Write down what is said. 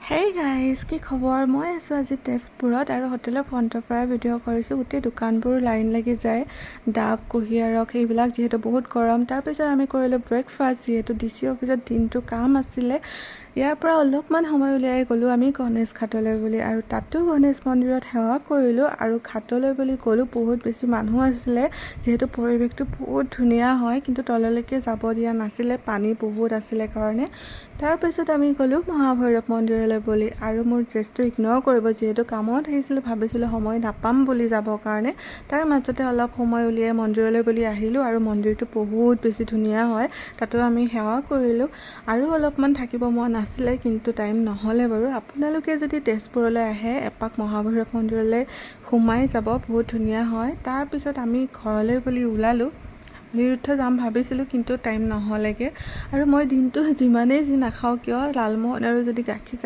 Hey guys, কি খবৰ? মই আছোঁ আজি তেজপুৰত আৰু হোটেলৰ ফ্ৰণ্টৰ পৰাই ভিডিঅ' কৰিছোঁ। গোটেই দোকানবোৰ লাইন লাগি যায়, ডাব, কুঁহিয়াৰক সেইবিলাক যিহেতু বহুত গৰম। তাৰপিছত আমি কৰিলোঁ ব্ৰেকফাষ্ট, যিহেতু DC অফিচত দিনটো কাম আছিলে। ইয়াৰ পৰা অলপমান সময় উলিয়াই গ'লোঁ আমি গণেশ ঘাটলৈ বুলি, আৰু তাতো গণেশ মন্দিৰত সেৱা কৰিলোঁ। আৰু ঘাটলৈ বুলি গ'লোঁ, বহুত বেছি মানুহ আছিলে, যিহেতু পৰিৱেশটো বহুত ধুনীয়া হয়, কিন্তু তললৈকে যাব দিয়া নাছিলে, পানী বহুত আছিলে কাৰণে। তাৰপিছত আমি গ'লোঁ মহাভৈৰৱ মন্দিৰলৈ বুলি, আৰু মোৰ ড্ৰেছটো ইগন'ৰ কৰিব, যিহেতু কামত আহিছিলোঁ, ভাবিছিলোঁ সময় নাপাম বুলি যাবৰ কাৰণে। তাৰ মাজতে অলপ সময় উলিয়াই মন্দিৰলৈ বুলি আহিলোঁ, আৰু মন্দিৰটো বহুত বেছি ধুনীয়া হয়। তাতো আমি সেৱা কৰিলোঁ, আৰু অলপমান থাকিব মন আছিলে, কিন্তু টাইম নহ'লে বাৰু। আপোনালোকে যদি তেজপুৰলৈ আহে, এপাক মহাভৈৰৱ মন্দিৰলৈ সোমাই যাব, বহুত ধুনীয়া হয়। তাৰপিছত আমি ঘৰলৈ বুলি ওলালোঁ। অনিৰুদ্ধ যাম ভাবিছিলোঁ, কিন্তু টাইম নহ'লেগৈ। আৰু মই দিনটো যিমানেই যি নাখাওঁ কিয়, লালমোহন আৰু যদি গাখীৰ চাহ